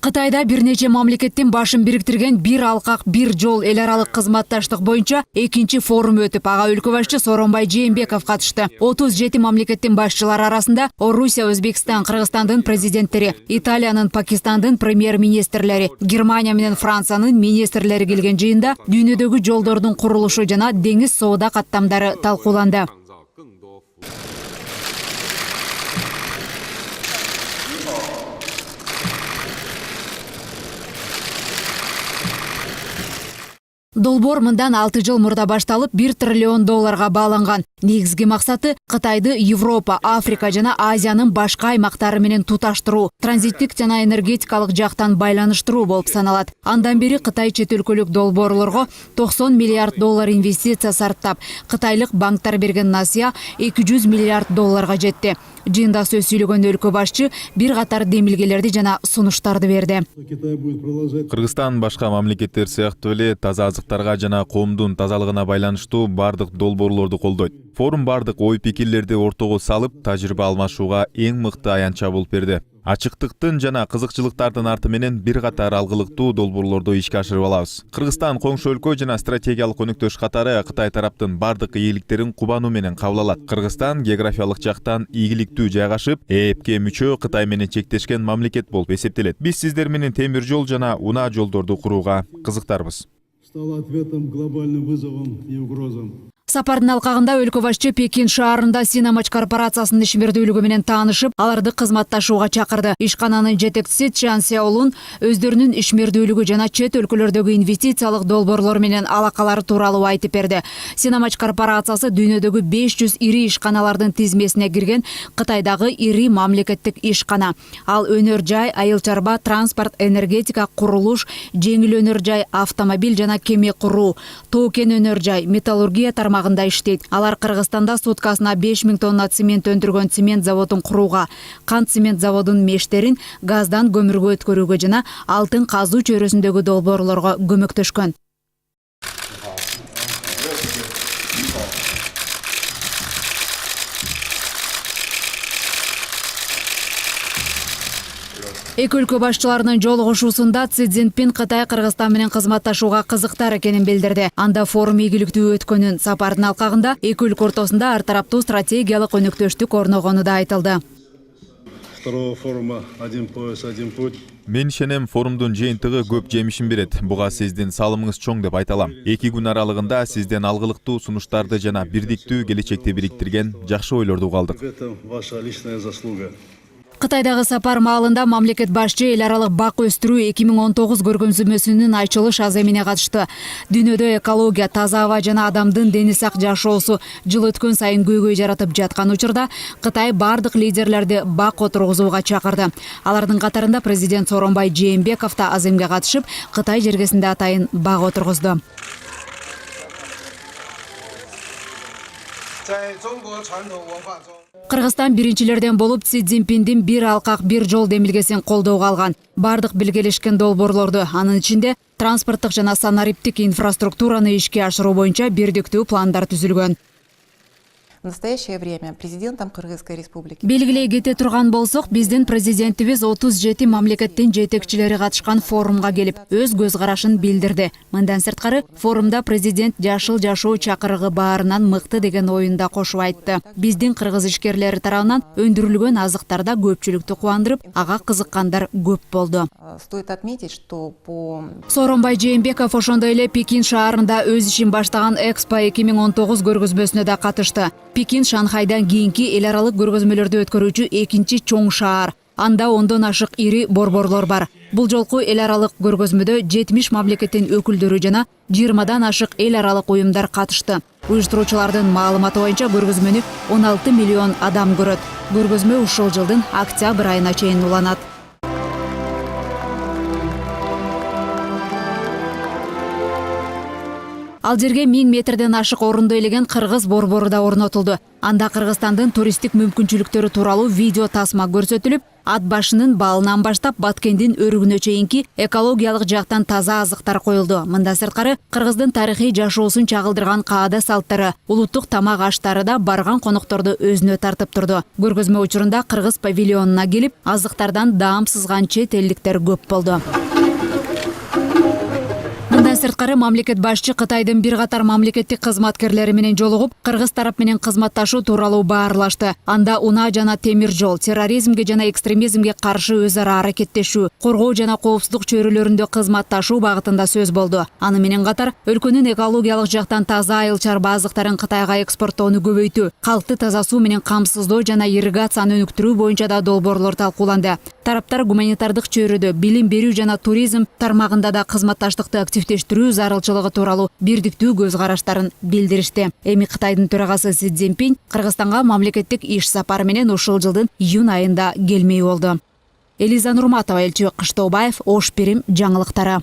Кытайда бир нече мамлекеттин башын бириктирген бир алкак бир жол эл аралык кызматташтык боюнча экинчи форум өтүп, ага өлкө башчы Сооронбай Жээнбеков катышты. 37 мамлекеттин башчылары арасында Орусия, Өзбекстан, Кыргызстандын президенттери, Италиянын, Пакистандын премьер-министрлери, Германия менен Франциянын министрлери келген жыйында дүйнөдөгү жолдордун курулушу жана деңиз соода каттамдары талкууланды. Долбоор мындан 6 жыл мурда башталып, $1 триллион бааланган. Негизги максаты Кытайды Европа, Африка жана Азиянын башка аймактары менен туташтыруу, транзиттик жана энергетикалык жактан байланыштыруу болуп саналат. Андан бери Кытай чет өлкөлүк долбоорлорго $90 миллиард инвестиция сарптап, кытайлык банктар берген насыя $200 миллиард жетти. Жыйында сөз сүйлөгөн өлкө башчы бир катар демилгелерди жана сунуштарды берди. Кыргызстан башка мамлекеттер сыяктуу эле таза азыктарга жана коомдун тазалыгына байланыштуу бардык долбоорлорду колдойт. Форум бардык ой-пикирлерди ортого салып, тажрыйба алмашууга эң мыкты аянтча болуп берди. Ачыктыктын жана кызыкчылыктардын арты менен бир катар алгылыктуу долбоорлорду ишке ашырып алабыз. Кыргызстан коңшу өлкө жана стратегиялык өнөктөш катары Кытай тараптын бардык ийгиликтерин кубануу менен кабыл алат. Кыргызстан географиялык жактан ийгиликтүү жайгашып, ЭЭПке мүчө Кытай менен чектешкен мамлекет болуп эсептелет. Биз сиздер менен темир жол жана унаа жолдорду курууга кызыктарбыз. Стало ответом глобальным вызовам и угрозам. Сапардын алкагында өлкө башчы Пекин шаарында Синамач корпорациясынын ишмердүүлүгү менен таанышып, аларды кызматташууга чакырды. Ишкананын жетекчиси Чан Сяолун өздөрүнүн ишмердүүлүгү жана чет өлкөлөрдөгү инвестициялык долбоорлор менен алакалары тууралуу айтып берди. Синамач корпорациясы дүйнөдөгү 500 ири ишканалардын тизмесине кирген Кытайдагы ири мамлекеттик ишкана. Ал өнөр жай, айыл чарба, транспорт, энергетика, курулуш, жеңил өнөр жай, автомобиль жана кеме куруу, тоо кен өнөр жай, металлургия тармагында иштейт. Алар Кыргызстанда суткасына 5000 тонна цемент өндүргөн цемент заводун курууга, кант цемент заводунун мештерин газдан көмүргө өткөрүүгө жана алтын казуу чөйрөсүндөгү долбоорлорго көмөктөшкөн. Эки өлкө башчыларынын жолугушуусунда Си Цзиньпин Кытай Кыргызстан менен кызматташууга кызыктар экенин билдирди. Анда форум ийгиликтүү өткөнүн, сапардын алкагында эки өлкө ортосунда ар тараптуу стратегиялык өнөктөштүк орногону да айтылды. Второго форума «Один пояс, один путь». Мен ишенем, форумдун жыйынтыгы көп жемишин берет. Буга сиздин салымыңыз чоң деп айта алам. 2 күн аралыгында сизден алгылыктуу сунуштарды жана бирдиктүү келечекти бириктирген жакшы ойлорду калдык. Это ваша личная заслуга. Кытайдагы сапар маалында мамлекет башчы эл аралык бак өстүрүү 2019 көргөзмөсүнүн ачылыш аземине катышты. Дүйнөдө экология, таза аба жана адамдын дени сак жашоосу жыл өткөн сайын көйгөй жаратып жаткан учурда Кытай бардык лидерлерди бак отургузууга чакырды. Алардын катарында президент Сооронбай Жээнбеков да аземге катышып, Кытай жергесинде атайын бак отургузду. Кыргызстан биринчилерден болуп Си Цзиньпиндин бир алкак бир жол демилгесин колдоого алган. Бардык белгилешкен долбоорлорду, анын ичинде транспорттук жана санариптик инфраструктураны ишке ашыруу боюнча бирдиктүү пландар түзүлгөн. В настоящее время президентом Кыргызской республики Белгилей кете турган болсок, биздин президентибиз 37 мамлекеттин жетекчилери катышкан форумга келип, өз көз карашын билдирди. Мындан сырткары, форумда президент жашыл жашоо чакырыгы баарынан мыкты деген оюнда кошуп айтты. Биздин кыргыз ишкерлери тарабынан өндүрүлгөн азыктарда көпчүлүктү кубандырып, ага кызыккандар көп болду. Стоит отметить, что по Сооронбай Жээнбеков ошондой эле Пекин шаарында өз ишин баштаган Экспо 2019 көргөзмөсүнө да катышты. Пекин Шанхайдан кийинки эл аралык көргөзмөлөрдү өткөрүүчү экинчи чоң шаар. Анда 10дон ашык ири борборлор бар. Бул жолку эл аралык көргөзмөдө 70 мамлекеттин өкүлдөрү жана 20дан ашык эл аралык уюмдар катышты. Уюштуруучулардын маалыматы боюнча көргөзмөнү 16 миллион адам көрөт. Көргөзмө ушул жылдын октябрь айына чейин уланат. Ал жерге 1000 метрден ашык орунду ээлеген кыргыз борбору да орнотулду. Анда Кыргызстандын туристтик мүмкүнчүлүктөрү тууралуу видео тасма көрсөтүлүп, ат башынын балынан баштап Баткендин өрүгүнө чейинки экологиялык жактан таза азыктар коюлду. Мындан сырткары Кыргыздын тарыхый жашоосун чагылдырган каада салттары, улуттук тамак аштары да барган конокторду өзүнө тартып турду. Көргөзмө учурунда Кыргыз павильонуна келип, азыктардан даам сызган чет элдиктер көп болду. Мындан сырткары мамлекет башчы Кытайдын бир катар мамлекеттик кызматкерлери менен жолугуп, кыргыз тарап менен кызматташуу тууралуу баарлашты. Анда унаа жана темир жол, терроризмге жана экстремизмге каршы өз ара аракеттешүү, коргоо жана коопсуздук чөйрөлөрүндө кызматташуу багытында сөз болду. Аны менен катар өлкөнүн экологиялык жактан таза айыл чарба азыктарын Кытайга экспорттоону көбөйтүү, калкты таза суу менен камсыздоо жана ирригацияны өнүктүрүү боюнча да долбоорлор талкууланды. Тараптар гуманитардык чөйрөдө билим берүү жана туризм тармагында да кызматташтыкты активдештирүү зарылчылыгы тууралуу бирдиктүү көз караштарын билдиришти. Эми Кытайдын төрагасы Си Цзиньпин Кыргызстанга мамлекеттик иш сапары менен ушул жылдын июнь айында келмей болду. Элиза Нурматова, Элчи Кыштообаев, Ош Бирим жаңылыктары.